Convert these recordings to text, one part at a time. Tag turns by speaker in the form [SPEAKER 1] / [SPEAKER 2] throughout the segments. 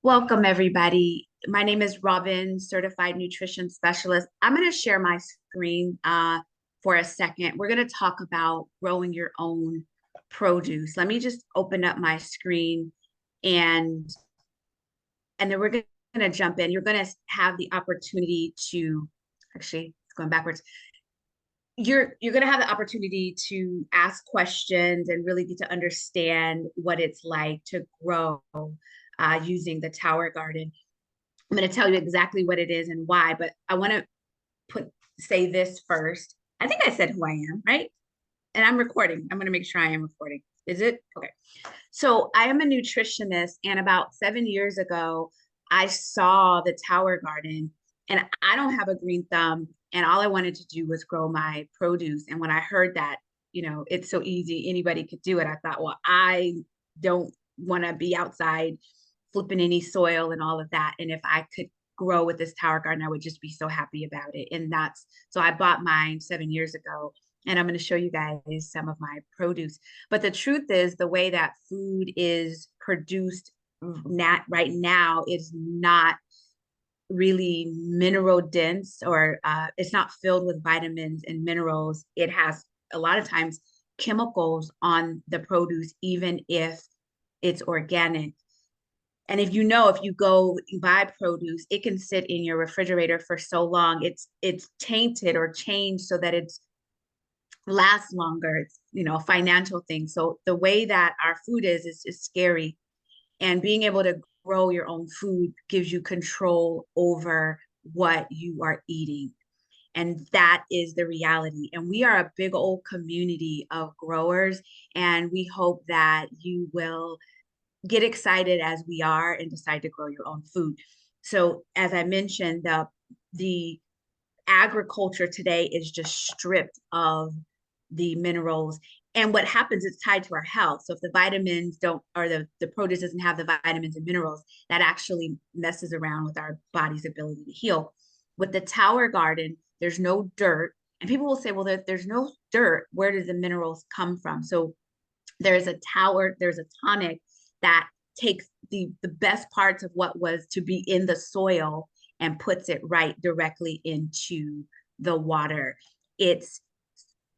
[SPEAKER 1] Welcome, everybody. My name is Robin, Certified Nutrition Specialist. I'm going to share my screen for a second. We're going to talk about growing your own produce. Let me just open up my screen and and then we're going to jump in. You're going to have the opportunity to actually it's going backwards. You're going to have the opportunity to ask questions and really get to understand what it's like to grow using the Tower Garden. I'm going to tell you exactly what it is and why, but I want to put say this first. I think I said who I am, right? And I'm recording. I'm going to make sure I am recording. Is it? Okay. So I am a nutritionist, and about 7 years ago, I saw the Tower Garden, and I don't have a green thumb, and all I wanted to do was grow my produce. And when I heard that, it's so easy, anybody could do it, I thought, well, I don't want to be outside flipping any soil and all of that. And if I could grow with this Tower Garden, I would just be so happy about it. And that's so I bought mine 7 years ago, and I'm going to show you guys some of my produce. But the truth is, the way that food is produced right now is not really mineral dense, or it's not filled with vitamins and minerals. It has a lot of times chemicals on the produce, even if it's organic. And if you go buy produce, it can sit in your refrigerator for so long. It's tainted or changed so that it's lasts longer. It's a financial thing. So the way that our food is scary. And being able to grow your own food gives you control over what you are eating. And that is the reality. And we are a big old community of growers. And we hope that you will get excited as we are and decide to grow your own food. So as I mentioned, the agriculture today is just stripped of the minerals. And what happens is tied to our health. So if the vitamins don't, or the produce doesn't have the vitamins and minerals, that actually messes around with our body's ability to heal. With the Tower Garden, there's no dirt. And people will say, well, there's no dirt. Where do the minerals come from? So there's a tonic that takes the best parts of what was to be in the soil and puts it right directly into the water. It's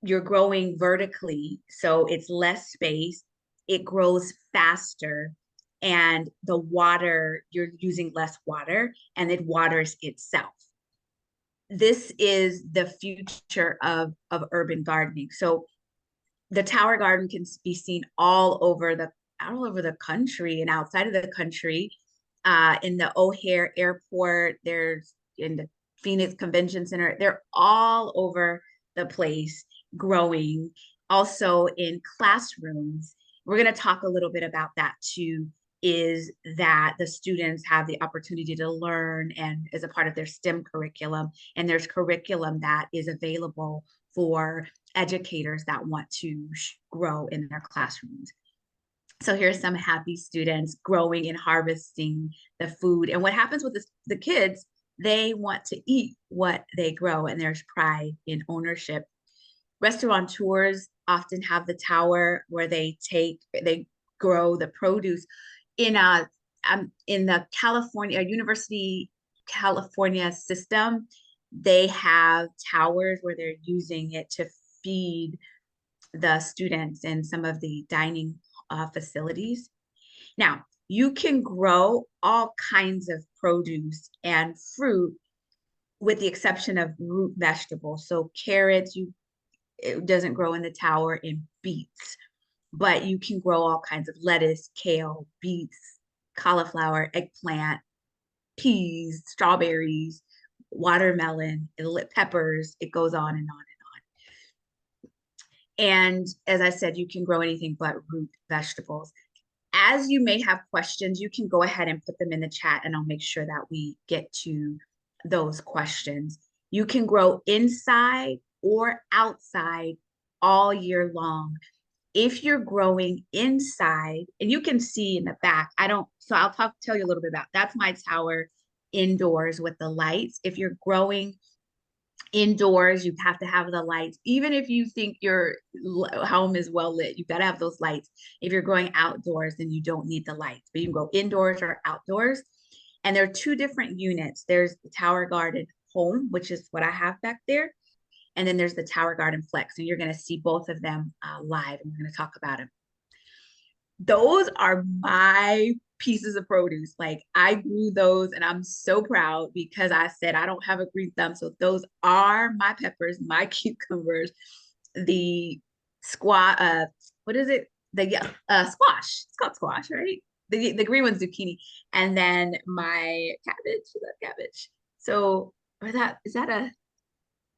[SPEAKER 1] You're growing vertically, so it's less space, it grows faster, and the water, you're using less water, and it waters itself. This is the future of urban gardening. So the Tower Garden can be seen all over the country and outside of the country. In the O'Hare Airport, there's in the Phoenix Convention Center. They're all over the place growing. Also in classrooms. We're going to talk a little bit about that too. Is that the students have the opportunity to learn and as a part of their STEM curriculum, and there's curriculum that is available for educators that want to grow in their classrooms. So here's some happy students growing and harvesting the food. And what happens with the kids, they want to eat what they grow, and there's pride in ownership. Restaurateurs often have the tower where they grow the produce in the California University California system. They have towers where they're using it to feed the students in some of the dining facilities. Now, you can grow all kinds of produce and fruit with the exception of root vegetables. So carrots, it doesn't grow in the tower, in beets, but you can grow all kinds of lettuce, kale, beets, cauliflower, eggplant, peas, strawberries, watermelon, peppers. It goes on and on. And as I said, you can grow anything but root vegetables. As you may have questions, you can go ahead and put them in the chat, and I'll make sure that we get to those questions. You can grow inside or outside all year long. If you're growing inside, and you can see in the back, tell you a little bit about that's my tower indoors with the lights. If you're growing Indoors, you have to have the lights. Even if you think your home is well lit, you got to have those lights. If you're growing outdoors, then you don't need the lights, but you can go indoors or outdoors. And there are two different units. There's the Tower Garden Home, which is what I have back there. And then there's the Tower Garden Flex. And you're going to see both of them live, and we're going to talk about them. Those are my pieces of produce. Like I grew those and I'm so proud because I said I don't have a green thumb. So those are my peppers, my cucumbers, the squash, what is it? The squash. It's called squash, right? The green one's zucchini. And then my cabbage, is that cabbage? So or that is that a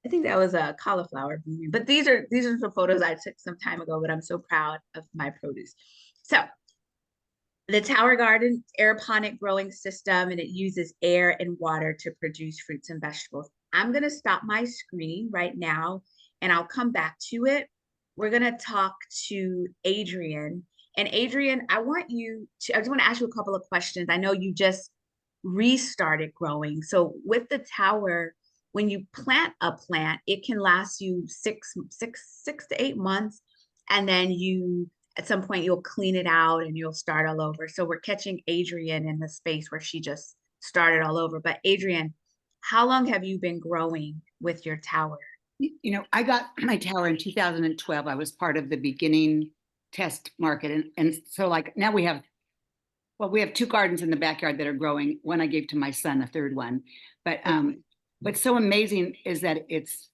[SPEAKER 1] I think that was a cauliflower. But these are some photos I took some time ago, but I'm so proud of my produce. So the Tower Garden aeroponic growing system, and it uses air and water to produce fruits and vegetables. I'm going to stop my screen right now and I'll come back to it. We're going to talk to Adrian. And Adrian, I just want to ask you a couple of questions. I know you just restarted growing. So with the tower, when you plant a plant, it can last you six to 8 months. And then at some point you'll clean it out and you'll start all over. So we're catching Adrian in the space where she just started all over. But Adrian, how long have you been growing with your tower?
[SPEAKER 2] I got my tower in 2012. I was part of the beginning test market. And so like now we have two gardens in the backyard that are growing. One I gave to my son, a third one. But what's so amazing is that it's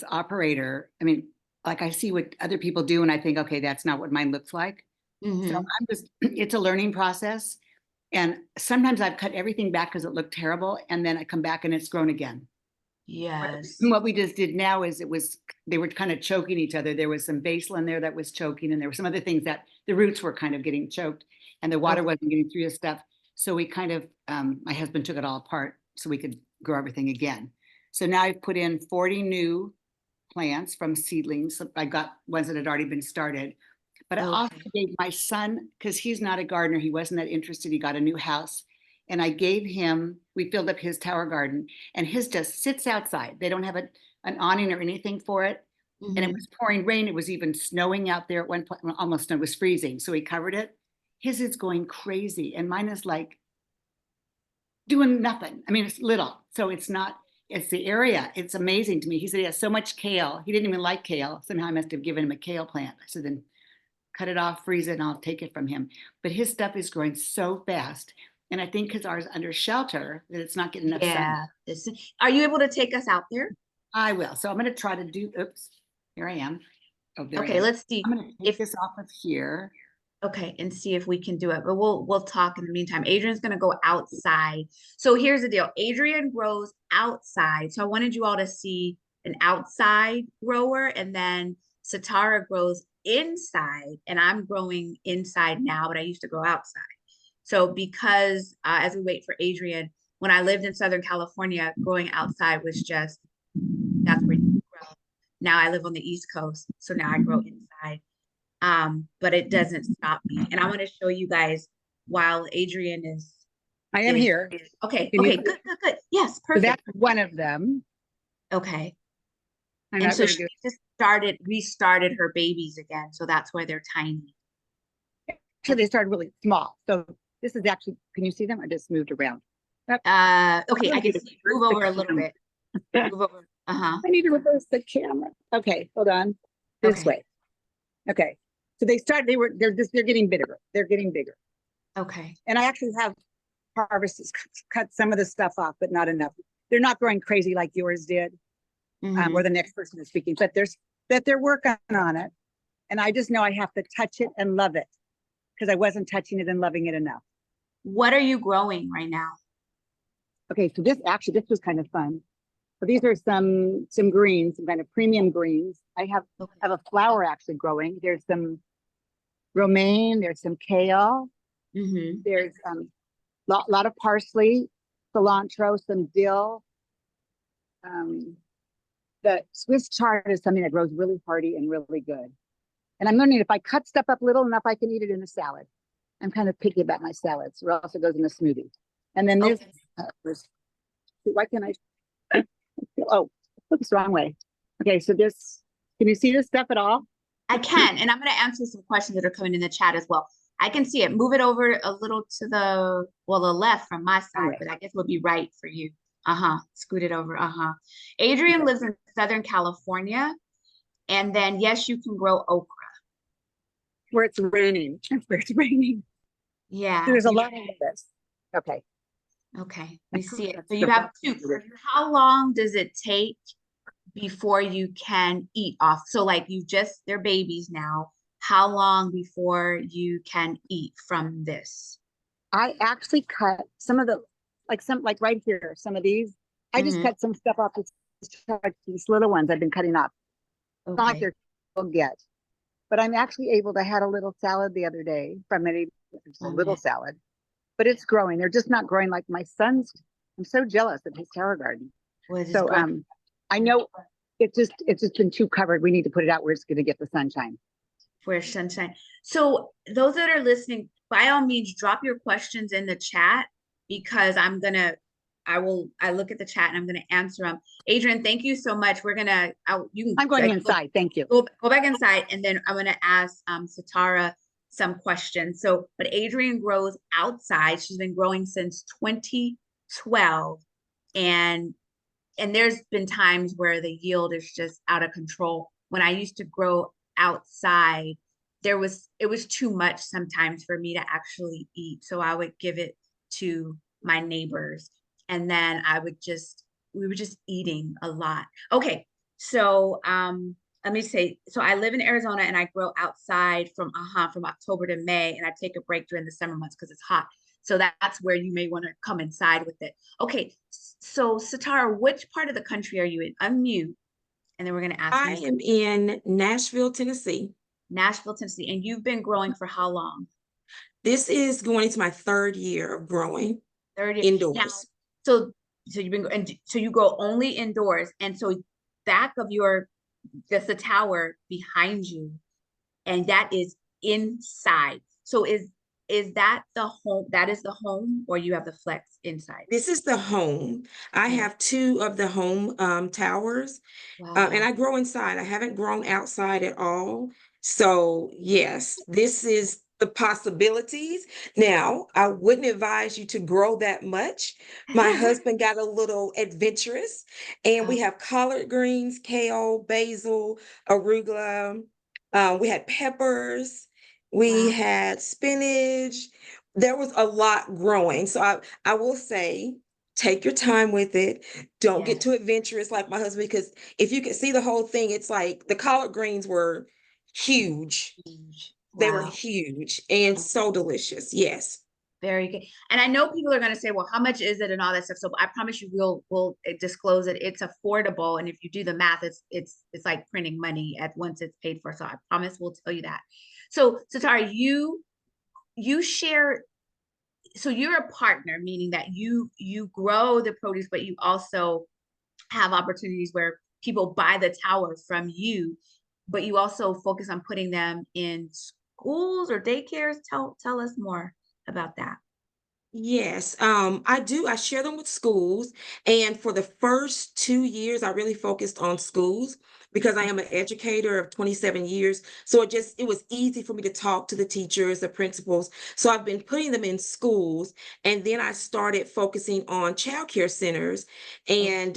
[SPEAKER 2] operator. I mean, like I see what other people do and I think, okay, that's not what mine looks like.
[SPEAKER 1] Mm-hmm.
[SPEAKER 2] So it's a learning process. And sometimes I've cut everything back because it looked terrible. And then I come back and it's grown again.
[SPEAKER 1] Yes.
[SPEAKER 2] What we just did now is they were kind of choking each other. There was some basil in there that was choking, and there were some other things that the roots were kind of getting choked and the water wasn't getting through the stuff. So we kind of, my husband took it all apart so we could grow everything again. So now I've put in 40 new plants from seedlings. I got ones that had already been started. But I also gave my son, because he's not a gardener, he wasn't that interested. He got a new house. And I gave him, we filled up his tower garden, and his just sits outside. They don't have an awning or anything for it.
[SPEAKER 1] Mm-hmm.
[SPEAKER 2] And it was pouring rain. It was even snowing out there at one point, almost it was freezing. So he covered it. His is going crazy. And mine is like doing nothing. I mean, it's little. So it's the area. It's amazing to me. He said he has so much kale. He didn't even like kale. Somehow I must have given him a kale plant. I said, then cut it off, freeze it, and I'll take it from him. But his stuff is growing so fast. And I think because ours under shelter, that it's not getting enough sun.
[SPEAKER 1] Are you able to take us out there?
[SPEAKER 2] I will. So I'm going to try to do, oops, here I am. Oh, there I
[SPEAKER 1] Okay,
[SPEAKER 2] am.
[SPEAKER 1] let's see.
[SPEAKER 2] I'm going to take this off of here.
[SPEAKER 1] Okay, and see if we can do it. But we'll talk in the meantime. Adrian's gonna go outside. So here's the deal. Adrian grows outside. So I wanted you all to see an outside grower, and then Satara grows inside, and I'm growing inside now, but I used to grow outside. So because as we wait for Adrian, when I lived in Southern California, growing outside was just that's where you grow. Now I live on the East Coast, so now I grow inside. But it doesn't stop me. And I want to show you guys while Adrian is
[SPEAKER 2] I am here.
[SPEAKER 1] Okay,
[SPEAKER 2] Can
[SPEAKER 1] okay, good. Yes,
[SPEAKER 2] So
[SPEAKER 1] perfect.
[SPEAKER 2] that's one of them.
[SPEAKER 1] Okay.
[SPEAKER 2] I'm
[SPEAKER 1] And
[SPEAKER 2] not
[SPEAKER 1] so
[SPEAKER 2] very
[SPEAKER 1] she
[SPEAKER 2] good.
[SPEAKER 1] just restarted her babies again. So that's why they're tiny.
[SPEAKER 2] So they started really small. So this is actually, can you see them? I just moved around.
[SPEAKER 1] Okay, I can see. Move over a little bit. Move over.
[SPEAKER 2] I need to reverse the camera. Okay, hold on. This way. Okay. So they're getting bigger. They're getting bigger.
[SPEAKER 1] Okay.
[SPEAKER 2] And I actually have harvested, cut some of the stuff off, but not enough. They're not growing crazy like yours did, or the next person is speaking, but they're working on it. And I just know I have to touch it and love it because I wasn't touching it and loving it enough.
[SPEAKER 1] What are you growing right now?
[SPEAKER 2] Okay, so this was kind of fun. So these are some greens, some kind of premium greens. I have a flower actually growing. There's some romaine, there's some kale, there's lot of parsley, cilantro, some dill. The Swiss chard is something that grows really hardy and really good. And I'm learning if I cut stuff up little enough, I can eat it in a salad. I'm kind of picky about my salads, or else it goes in a smoothie. And then why can't I? oh, looks the wrong way. Okay, so this, can you see this stuff at all?
[SPEAKER 1] I can, and I'm going to answer some questions that are coming in the chat as well. I can see it. Move it over a little to the, well, the left from my side,
[SPEAKER 2] Okay.
[SPEAKER 1] but I guess it would be right for you. Uh-huh. Scoot it over. Uh-huh. Adrian lives in Southern California. And then, yes, you can grow okra.
[SPEAKER 2] Where it's raining. Where it's raining.
[SPEAKER 1] Yeah.
[SPEAKER 2] There's a lot of this. Okay.
[SPEAKER 1] Okay. We see it.
[SPEAKER 2] That's
[SPEAKER 1] So you
[SPEAKER 2] the
[SPEAKER 1] have
[SPEAKER 2] best.
[SPEAKER 1] two. How long does it take before you can eat off? So like you just, they're babies now. How long before you can eat from this?
[SPEAKER 2] I actually cut some of the, like right here, some of these. I just
[SPEAKER 1] Mhm.
[SPEAKER 2] cut some stuff off these little ones I've been cutting off. It's not like
[SPEAKER 1] Okay.
[SPEAKER 2] they're yet. But I'm actually able to had a little salad the other day from it. It's a little salad, but it's growing. They're just not growing like my son's. I'm so jealous of his tower garden.
[SPEAKER 1] Was
[SPEAKER 2] So I know it's just been too covered. We need to put it out where it's going to get the sunshine.
[SPEAKER 1] for sunshine. So those that are listening, by all means, drop your questions in the chat because I look at the chat and I'm gonna answer them. Adrian, thank you so much. You can
[SPEAKER 2] I'm going
[SPEAKER 1] like,
[SPEAKER 2] inside. Thank you.
[SPEAKER 1] go back inside and then I'm gonna ask Satara some questions. So, but Adrian grows outside. She's been growing since 2012, and there's been times where the yield is just out of control. When I used to grow outside, it was too much sometimes for me to actually eat. So I would give it to my neighbors. And then we were just eating a lot. Okay. So let me say, so I live in Arizona and I grow outside from October to May, and I take a break during the summer months because it's hot. So that's where you may want to come inside with it. Okay, so Satara, which part of the country are you in? Unmute, and then we're going to ask
[SPEAKER 3] I
[SPEAKER 1] you.
[SPEAKER 3] am in Nashville, Tennessee.
[SPEAKER 1] Nashville, Tennessee, and you've been growing for how long?
[SPEAKER 3] This is going into my 3rd year of growing
[SPEAKER 1] 30 now.
[SPEAKER 3] indoors.
[SPEAKER 1] So you've been, and so you grow only indoors, and so back of that's the tower behind you, and that is inside. So is that the home? That is the home, or you have the flex inside?
[SPEAKER 3] This is the home. I have 2 of the home towers, and
[SPEAKER 1] Wow.
[SPEAKER 3] I grow inside. I haven't grown outside at all. So, yes, this is the possibilities. Now, I wouldn't advise you to grow that much. My husband got a little adventurous, and we have collard greens, kale, basil, arugula. We had peppers. We
[SPEAKER 1] Wow.
[SPEAKER 3] had spinach. There was a lot growing. So I will say, take your time with it. Don't get
[SPEAKER 1] Yes.
[SPEAKER 3] too adventurous like my husband, because if you could see the whole thing, it's like the collard greens were huge.
[SPEAKER 1] Huge.
[SPEAKER 3] They were
[SPEAKER 1] Wow.
[SPEAKER 3] huge and so delicious. Yes.
[SPEAKER 1] Very good. And I know people are going to say, well, how much is it and all that stuff. So I promise you we'll disclose it. It's affordable. And if you do the math, it's like printing money at once it's paid for. So I promise we'll tell you that. So Satara, you share, so you're a partner, meaning that you grow the produce, but you also have opportunities where people buy the tower from you, but you also focus on putting them in schools or daycares. Tell us more about that.
[SPEAKER 3] Yes, I do. I share them with schools. And for the first 2 years, I really focused on schools because I am an educator of 27 years. So it was easy for me to talk to the teachers, the principals. So I've been putting them in schools. And then I started focusing on childcare centers, and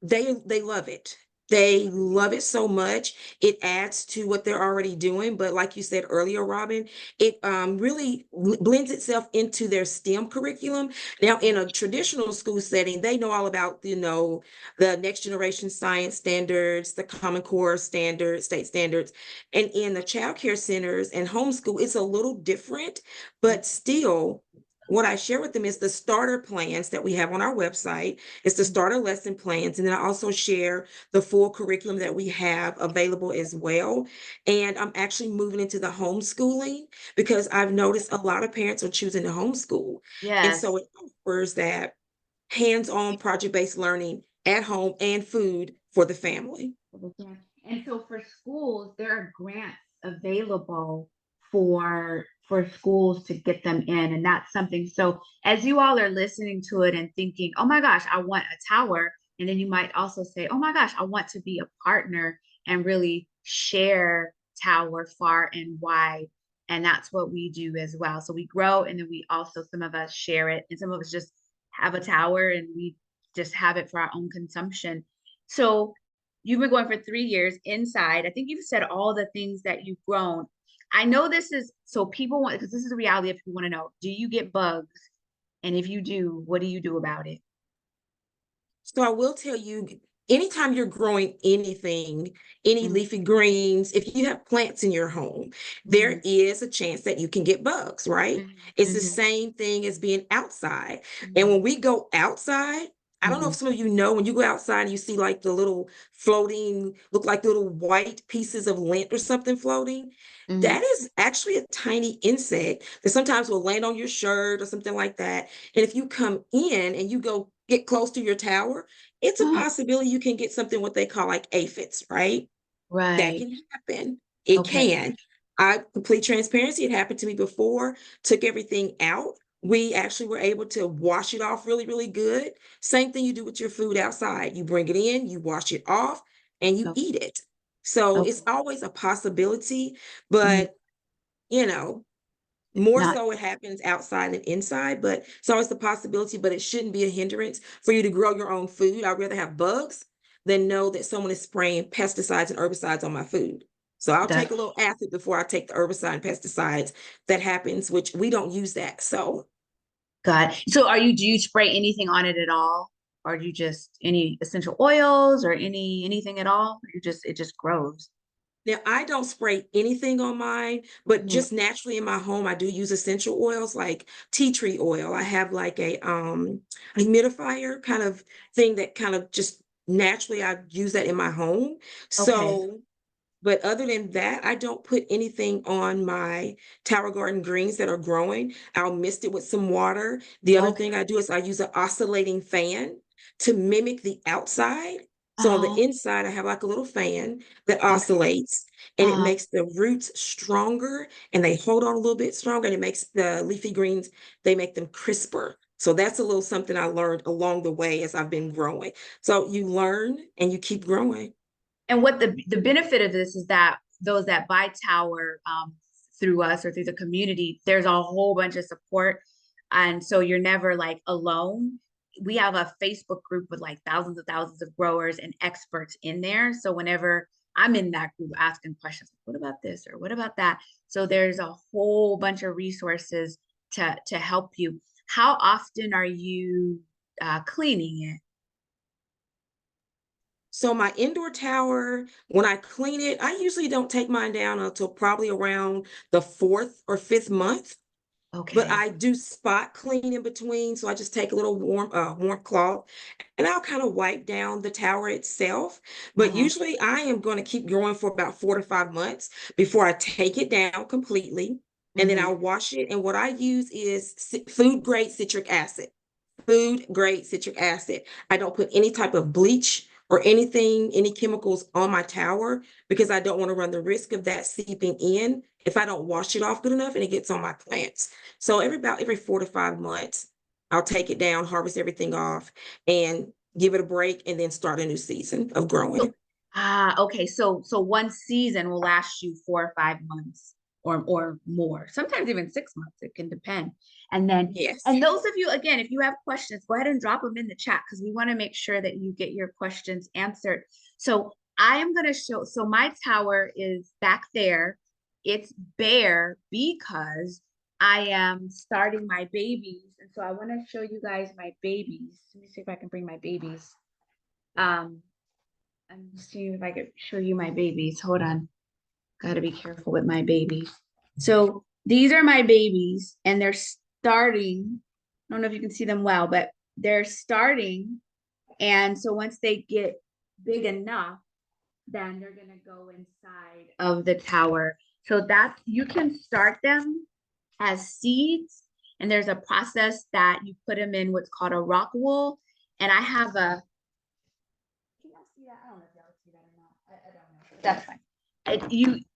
[SPEAKER 3] they love it. They love it so much. It adds to what they're already doing. But like you said earlier, Robin, it really blends itself into their STEM curriculum. Now, in a traditional school setting, they know all about, the next generation science standards, the Common Core standards, state standards. And in the childcare centers and homeschool, it's a little different, but still, what I share with them is the starter plans that we have on our website. It's the starter lesson plans. And then I also share the full curriculum that we have available as well. And I'm actually moving into the homeschooling because I've noticed a lot of parents are choosing to homeschool. And
[SPEAKER 1] Yes.
[SPEAKER 3] so it offers that hands-on project-based learning at home and food for the family.
[SPEAKER 1] And so for schools, there are grants available for schools to get them in, and that's something. So as you all are listening to it and thinking, "Oh my gosh, I want a tower," And then you might also say, oh my gosh, I want to be a partner and really share tower far and wide. And that's what we do as well. So we grow and then we also, some of us share it and some of us just have a tower and we just have it for our own consumption. So you've been going for 3 years inside. I think you've said all the things that you've grown. I know this is so people want, because this is the reality if you want to know, do you get bugs? And if you do, what do you do about it?
[SPEAKER 3] So I will tell you, anytime you're growing anything, any
[SPEAKER 1] Mhm,
[SPEAKER 3] leafy greens, if you have plants in your home, there
[SPEAKER 1] mhm,
[SPEAKER 3] is a chance that you can get bugs, right?
[SPEAKER 1] mhm,
[SPEAKER 3] It's the
[SPEAKER 1] mhm,
[SPEAKER 3] same thing as being outside. And
[SPEAKER 1] mhm,
[SPEAKER 3] when we go outside, I don't know if
[SPEAKER 1] mhm.
[SPEAKER 3] some of you know, when you go outside and you see like the little floating, look like little white pieces of lint or something floating,
[SPEAKER 1] Mhm.
[SPEAKER 3] that is actually a tiny insect that sometimes will land on your shirt or something like that. And if you come in and you go get close to your tower, it's a possibility you can get something what they call like aphids, right? That
[SPEAKER 1] Right.
[SPEAKER 3] can happen. It
[SPEAKER 1] Okay.
[SPEAKER 3] can. I complete transparency. It happened to me before, took everything out. We actually were able to wash it off really, really good. Same thing you do with your food outside. You bring it in, you wash it off, and you
[SPEAKER 1] Okay.
[SPEAKER 3] eat it. So it's
[SPEAKER 1] Okay.
[SPEAKER 3] always a possibility,
[SPEAKER 1] Mhm.
[SPEAKER 3] but you know, more
[SPEAKER 1] Not
[SPEAKER 3] so it happens outside than inside, but it's always a possibility, but it shouldn't be a hindrance for you to grow your own food. I'd rather have bugs than know that someone is spraying pesticides and herbicides on my food. So I'll take
[SPEAKER 1] that.
[SPEAKER 3] a little acid before I take the herbicide and pesticides. That happens, which we don't use that. So
[SPEAKER 1] God. So do you spray anything on it at all? Or do you just any essential oils or anything at all? Or it just grows.
[SPEAKER 3] now I don't spray anything on mine, but
[SPEAKER 1] Mhm.
[SPEAKER 3] just naturally in my home, I do use essential oils like tea tree oil. I have like a humidifier kind of thing that kind of just naturally I use that in my home.
[SPEAKER 1] Okay.
[SPEAKER 3] So, but other than that, I don't put anything on my Tower Garden greens that are growing. I'll mist it with some water. The other
[SPEAKER 1] Okay.
[SPEAKER 3] thing I do is I use an oscillating fan to mimic the outside. So on the
[SPEAKER 1] Uh-huh.
[SPEAKER 3] inside, I have like a little fan that
[SPEAKER 1] Okay.
[SPEAKER 3] oscillates and it
[SPEAKER 1] Uh-huh.
[SPEAKER 3] makes the roots stronger and they hold on a little bit stronger and it makes the leafy greens, they make them crisper. So that's a little something I learned along the way as I've been growing. So you learn and you keep growing.
[SPEAKER 1] And what the benefit of this is that those that buy Tower through us or through the community, there's a whole bunch of support. And so you're never like alone. We have a Facebook group with like thousands of growers and experts in there. So whenever I'm in that group asking questions, what about this or what about that? So there's a whole bunch of resources to help you. How often are you cleaning it?
[SPEAKER 3] So my indoor tower, when I clean it, I usually don't take mine down until probably around the fourth or fifth month. But
[SPEAKER 1] Okay.
[SPEAKER 3] I do spot clean in between. So I just take a little warm cloth and I'll kind of wipe down the tower itself. But
[SPEAKER 1] Uh-huh.
[SPEAKER 3] usually I am going to keep growing for about 4 to 5 months before I take it down completely. And then
[SPEAKER 1] Hmm.
[SPEAKER 3] I'll wash it. And what I use is food grade citric acid. Food grade citric acid. I don't put any type of bleach or anything, any chemicals on my tower because I don't want to run the risk of that seeping in if I don't wash it off good enough and it gets on my plants. So every 4 to 5 months, I'll take it down, harvest everything off, and give it a break, and then start a new season of growing.
[SPEAKER 1] Okay. So one season will last you 4 or 5 months or more. Sometimes even 6 months. It can depend. And then
[SPEAKER 3] Yes.
[SPEAKER 1] and those of you again, if you have questions, go ahead and drop them in the chat because we want to make sure that you get your questions answered. So I am going to show. So my tower is back there. It's bare because I am starting my babies, and so I want to show you guys my babies. Let me see if I can bring my babies. Um, I'm seeing if I could show you my babies. Hold on. Got to be careful with my babies. So these are my babies, and they're starting. I don't know if you can see them well, but they're starting. And so once they get big enough, then they're going to go inside of the tower. So that you can start them as seeds. And there's a process that you put them in what's called a rock wool. And I have a can y'all see that? I don't know if y'all see that or not. I don't know. That's fine.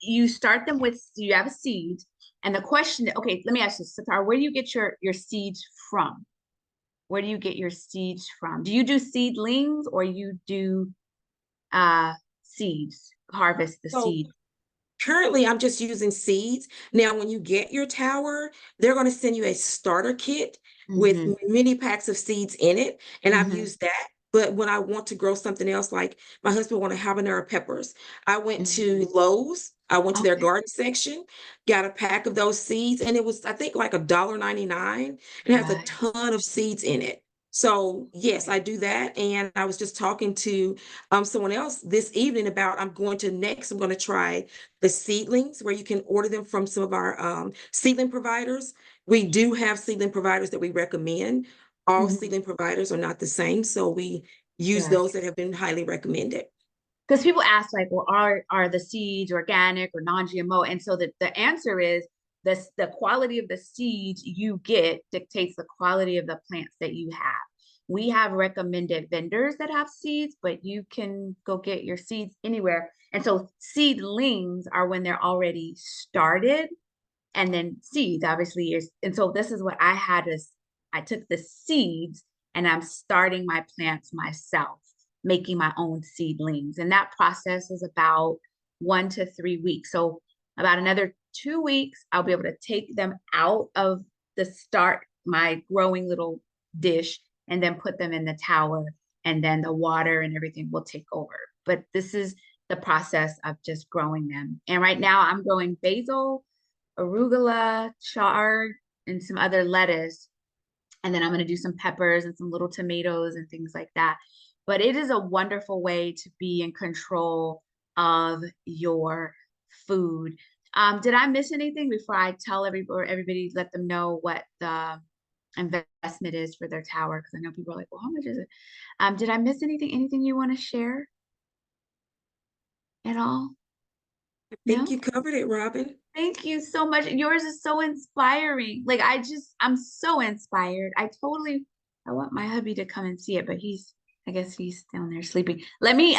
[SPEAKER 1] You start them with you have a seed, and the question. Okay, let me ask you, Satar, where do you get your seeds from? where do you get your seeds from? Do you do seedlings or you do seeds, harvest the
[SPEAKER 3] So
[SPEAKER 1] seed?
[SPEAKER 3] currently, I'm just using seeds. Now, when you get your tower, they're going to send you a starter kit with
[SPEAKER 1] Mm-hmm.
[SPEAKER 3] many packs of seeds in it, and I've
[SPEAKER 1] Mm-hmm.
[SPEAKER 3] used that. But when I want to grow something else, like my husband wanted habanero peppers, I went
[SPEAKER 1] Mm-hmm.
[SPEAKER 3] to Lowe's. I went to their
[SPEAKER 1] Okay.
[SPEAKER 3] garden section, got a pack of those seeds, and it was, I think, like $1.99. It has a
[SPEAKER 1] Right.
[SPEAKER 3] ton of seeds in it. So yes, I do that. And I was just talking to someone else this evening about I'm going to try the seedlings where you can order them from some of our seedling providers. We do have seedling providers that we recommend. All
[SPEAKER 1] Mm-hmm.
[SPEAKER 3] seedling providers are not the same, so we use
[SPEAKER 1] Yes.
[SPEAKER 3] those that have been highly recommended.
[SPEAKER 1] Because people ask like, well, are the seeds organic or non-GMO? And so the answer is this: the quality of the seeds you get dictates the quality of the plants that you have. We have recommended vendors that have seeds, but you can go get your seeds anywhere. And so seedlings are when they're already started, and then seeds obviously is. And so this is what I had is I took the seeds and I'm starting my plants myself, making my own seedlings. And that process is about 1 to 3 weeks. So about another 2 weeks, I'll be able to take them out of the start, my growing little dish, and then put them in the tower. And then the water and everything will take over. But this is the process of just growing them. And right now I'm growing basil, arugula, chard, and some other lettuce. And then I'm going to do some peppers and some little tomatoes and things like that. But it is a wonderful way to be in control of your food. Did I miss anything before I tell everybody, let them know what the investment is for their tower? Because I know people are like, well, how much is it? Did I miss anything? Anything you want to share at all?
[SPEAKER 3] I think
[SPEAKER 1] No?
[SPEAKER 3] you covered it, Robin.
[SPEAKER 1] Thank you so much. Yours is so inspiring. Like I'm so inspired. I want my hubby to come and see it, but I guess he's down there sleeping. Let me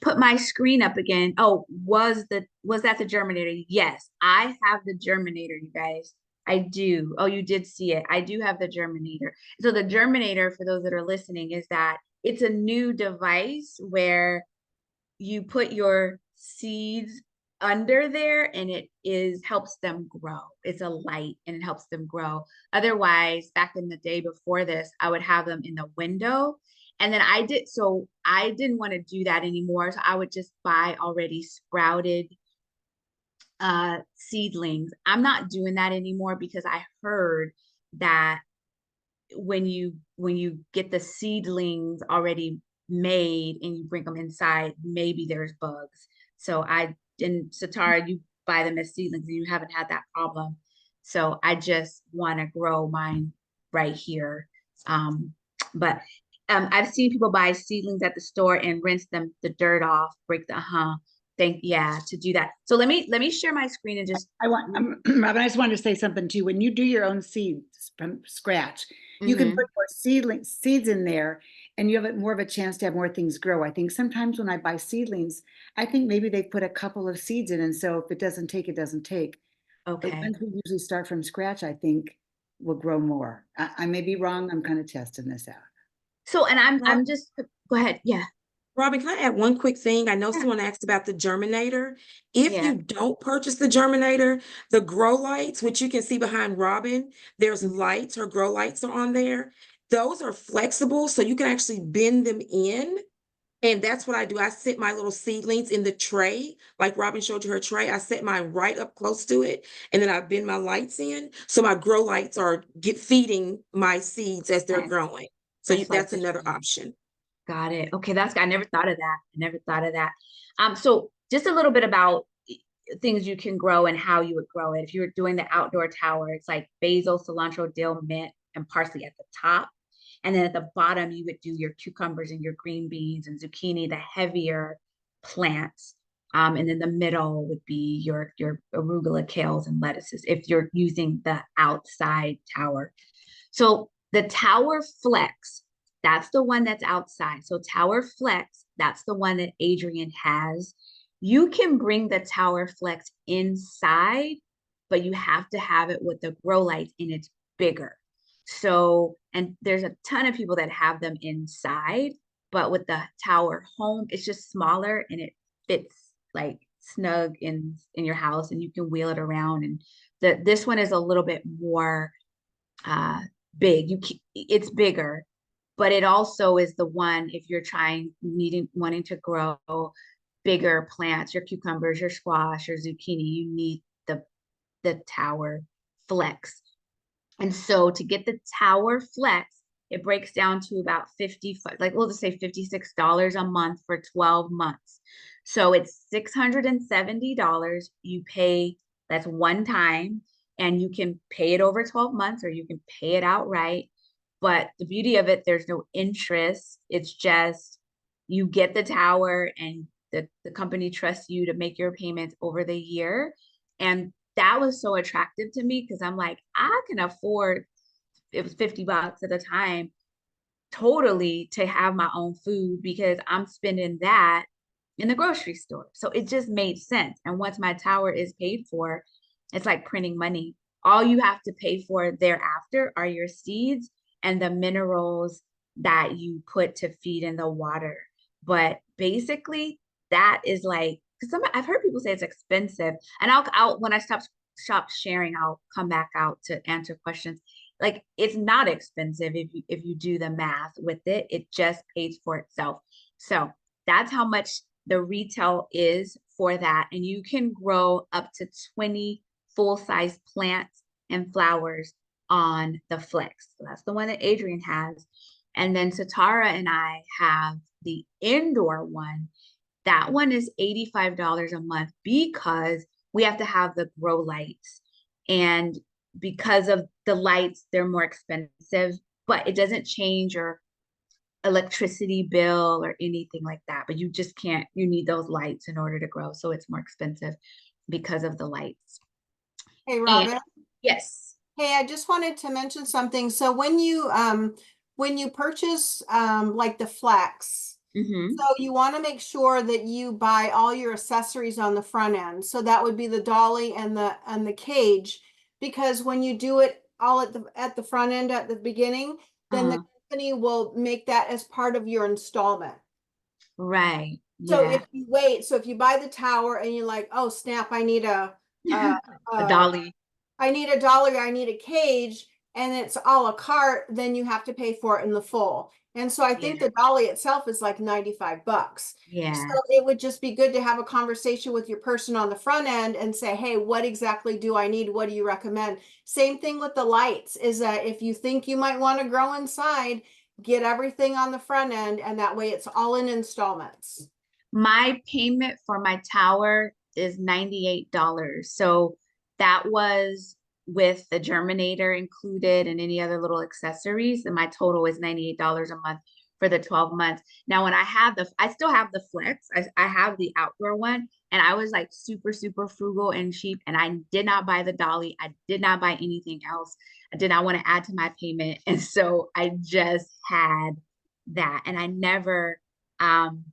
[SPEAKER 1] put my screen up again. Oh, was that the Germinator? Yes, I have the Germinator, you guys. I do. Oh, you did see it. I do have the Germinator. So the Germinator, for those that are listening, is that it's a new device where you put your seeds under there and it is helps them grow. It's a light and it helps them grow. Otherwise, back in the day before this, I would have them in the window. And then I didn't want to do that anymore. So I would just buy already sprouted seedlings. I'm not doing that anymore because I heard that when you get the seedlings already made and you bring them inside, maybe there's bugs. So Satara, you buy them as seedlings and you haven't had that problem. So I just want to grow mine right here. But I've seen people buy seedlings at the store and rinse the dirt off, break to do that. So let me share my screen and just.
[SPEAKER 2] I want, Robin, I just wanted to say something too. When you do your own seeds from scratch, you can
[SPEAKER 1] Mhm.
[SPEAKER 2] put more seeds in there and you have more of a chance to have more things grow. I think sometimes when I buy seedlings, I think maybe they put a couple of seeds in. And so if it doesn't take, it doesn't take. But
[SPEAKER 1] Okay.
[SPEAKER 2] once we usually start from scratch, I think we'll grow more. I may be wrong. I'm kind of testing this out.
[SPEAKER 1] So, and I'm just, go ahead. Yeah.
[SPEAKER 3] Robin, can I add one quick thing? I know
[SPEAKER 1] Yeah.
[SPEAKER 3] someone asked about the germinator. If
[SPEAKER 1] Yeah.
[SPEAKER 3] you don't purchase the germinator, the grow lights, which you can see behind Robin, there's lights or grow lights are on there. Those are flexible, so you can actually bend them in. And that's what I do. I set my little seedlings in the tray, like Robin showed you her tray. I set mine right up close to it, and then I bend my lights in. So my grow lights are feeding my seeds as they're
[SPEAKER 1] Nice.
[SPEAKER 3] growing. So
[SPEAKER 1] That's like
[SPEAKER 3] that's another option.
[SPEAKER 1] got it. Okay, I never thought of that. I never thought of that. So just a little bit about things you can grow and how you would grow it. If you were doing the outdoor tower, it's like basil, cilantro, dill, mint, and parsley at the top. And then at the bottom, you would do your cucumbers and your green beans and zucchini, the heavier plants. And then the middle would be your arugula, kales, and lettuces if you're using the outside tower. So the Tower Flex, that's the one that's outside. So Tower Flex, that's the one that Adrian has. You can bring the Tower Flex inside, but you have to have it with the grow lights and it's bigger. So, and there's a ton of people that have them inside, but with the tower home, it's just smaller and it fits like snug in your house, and you can wheel it around. And this one is a little bit more uh big. It's bigger, but it also is the one if you're wanting to grow bigger plants, your cucumbers, your squash, your zucchini, you need the Tower Flex. And so to get the Tower Flex, it breaks down to about 50, like we'll just say $56 a month for 12 months. So it's $670 you pay, that's one time, and you can pay it over 12 months or you can pay it outright. But the beauty of it, there's no interest. It's just you get the tower and the company trusts you to make your payments over the year. And that was so attractive to me because I'm like, I can afford, it was $50 at the time, totally to have my own food because I'm spending that in the grocery store. So it just made sense. And once my tower is paid for, it's like printing money. All you have to pay for thereafter are your seeds and the minerals that you put to feed in the water. But basically, that is like, because I've heard people say it's expensive, and I'll when I stop sharing, I'll come back out to answer questions. Like it's not expensive if you do the math with it. It just pays for itself. So that's how much the retail is for that, and you can grow up to 20 full-size plants and flowers on the Flex. So that's the one that Adrian has. And then Satara and I have the indoor one. That one is $85 a month because we have to have the grow lights. And because of the lights, they're more expensive, but it doesn't change your electricity bill or anything like that. But you just can't, you need those lights in order to grow. So it's more expensive because of the lights.
[SPEAKER 4] Hey,
[SPEAKER 1] And
[SPEAKER 4] Robin.
[SPEAKER 1] yes.
[SPEAKER 4] Hey, I just wanted to mention something. So when you purchase like the Flex,
[SPEAKER 1] Mm-hmm.
[SPEAKER 4] so you want to make sure that you buy all your accessories on the front end. So that would be the dolly and the cage, because when you do it all at the front end at the beginning, then the company will make that as part of your installment.
[SPEAKER 1] Right.
[SPEAKER 4] So
[SPEAKER 1] Yeah.
[SPEAKER 4] if you wait, so if you buy the tower and you're like, oh snap, I need a
[SPEAKER 1] A dolly.
[SPEAKER 4] I need a dolly, I need a cage, and it's a la carte, then you have to pay for it in the full. And so I think
[SPEAKER 1] Yeah.
[SPEAKER 4] the dolly itself is like 95 bucks. So
[SPEAKER 1] Yeah.
[SPEAKER 4] it would just be good to have a conversation with your person on the front end and say, hey, what exactly do I need? What do you recommend? Same thing with the lights, is that if you think you might want to grow inside, get everything on the front end, and that way it's all in installments.
[SPEAKER 1] My payment for my tower is $98. So that was with the germinator included and any other little accessories. And my total is $98 a month for the 12 months. Now, when I still have the Flex, I have the outdoor one, and I was like super, super frugal and cheap. And I did not buy the dolly. I did not buy anything else. I did not want to add to my payment. And so I just had that. And um,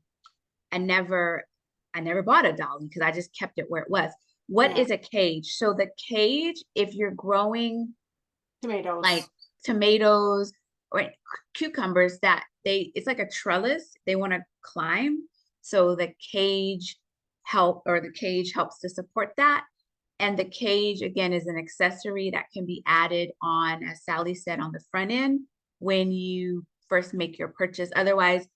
[SPEAKER 1] I never I never bought a dolly because I just kept it where it was. What
[SPEAKER 4] Yeah.
[SPEAKER 1] is a cage? So the cage, if you're growing
[SPEAKER 4] Tomatoes.
[SPEAKER 1] like tomatoes or cucumbers, that it's like a trellis they want to climb. So the cage helps to support that. And the cage again is an accessory that can be added on, as Sally said, on the front end when you first make your purchase. Otherwise,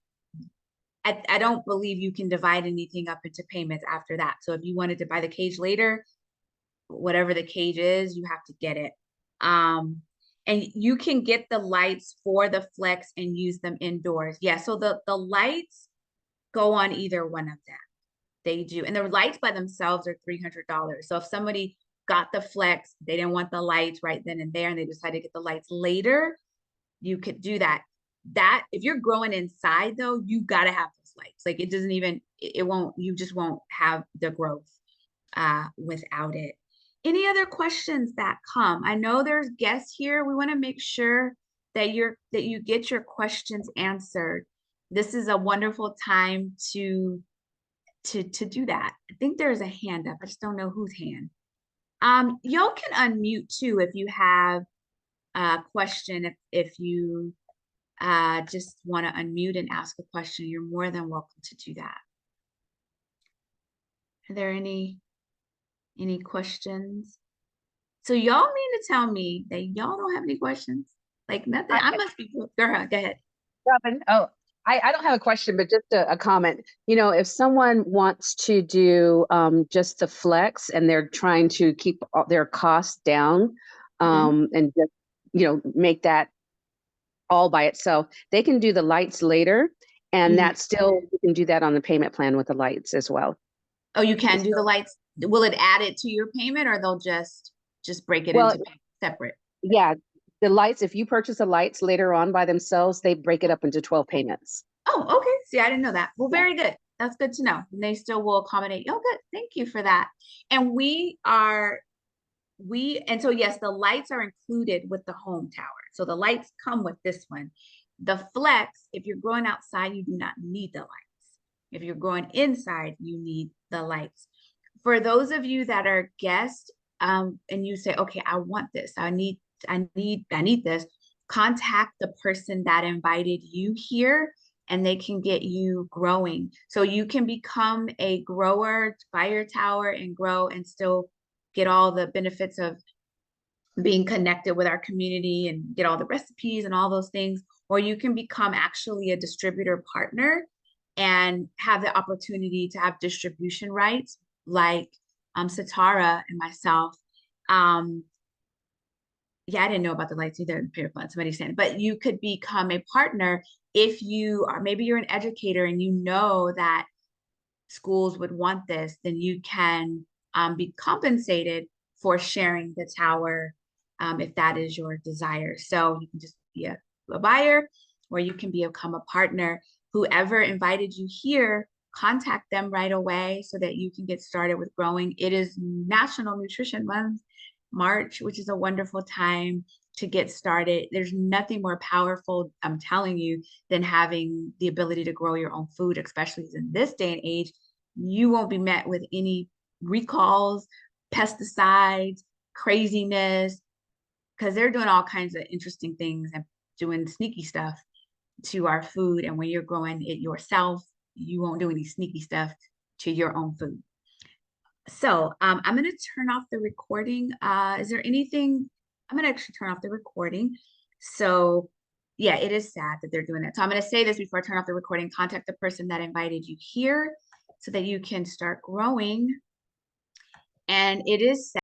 [SPEAKER 1] I don't believe you can divide anything up into payments after that. So if you wanted to buy the cage later, whatever the cage is, you have to get it. And you can get the lights for the Flex and use them indoors. Yeah, so the lights go on either one of them. They do. And the lights by themselves are $300. So if somebody got the Flex, they didn't want the lights right then and there, and they decided to get the lights later, you could do that. That if you're growing inside though, you gotta have those lights. Like it doesn't even, it won't, you just won't have the growth without it. Any other questions that come? I know there's guests here. We want to make sure that you get your questions answered. This is a wonderful time to do that. I think there's a hand up. I just don't know whose hand. Y'all can unmute too if you have question. If you just want to unmute and ask a question, you're more than welcome to do that. Are there any questions? So y'all mean to tell me that y'all don't have any questions? Like nothing? I must be, go ahead.
[SPEAKER 5] Robin, I don't have a question, but just a comment. You know, if someone wants to do just the flex and they're trying to keep their costs down and just, you know, make that all by itself, they can do the lights later, and that's still, you can do that on the payment plan with the lights as well.
[SPEAKER 1] Oh, you can do the lights. Will it add it to your payment, or they'll just break it
[SPEAKER 5] Well,
[SPEAKER 1] into separate?
[SPEAKER 5] Yeah, the lights, if you purchase the lights later on by themselves, they break it up into 12 payments.
[SPEAKER 1] Oh, okay. See, I didn't know that. Well, very good. That's good to know. And they still will accommodate. Oh, good. Thank you for that. And and so yes, the lights are included with the home tower. So the lights come with this one. The flex, if you're growing outside, you do not need the lights. If you're growing inside, you need the lights. For those of you that are guests, and you say, okay, I want this, I need this, contact the person that invited you here, and they can get you growing. So you can become a grower, buy your tower and grow, and still get all the benefits of being connected with our community and get all the recipes and all those things. Or you can become actually a distributor partner and have the opportunity to have distribution rights, like Satara and myself. Yeah, I didn't know about the lights either in the paper plan, somebody said, but you could become a partner if you are, maybe you're an educator and you know that schools would want this, then you can be compensated for sharing the tower if that is your desire. So you can just be a buyer, or you can become a partner. Whoever invited you here, contact them right away so that you can get started with growing. It is National Nutrition Month, March, which is a wonderful time to get started. There's nothing more powerful, I'm telling you, than having the ability to grow your own food, especially in this day and age. You won't be met with any recalls, pesticides, craziness, because they're doing all kinds of interesting things and doing sneaky stuff to our food. And when you're growing it yourself, you won't do any sneaky stuff to your own food. So I'm going to turn off the recording. Is there anything? I'm going to actually turn off the recording. So yeah, it is sad that they're doing that. So I'm going to say this before I turn off the recording. Contact the person that invited you here so that you can start growing. And it is sad.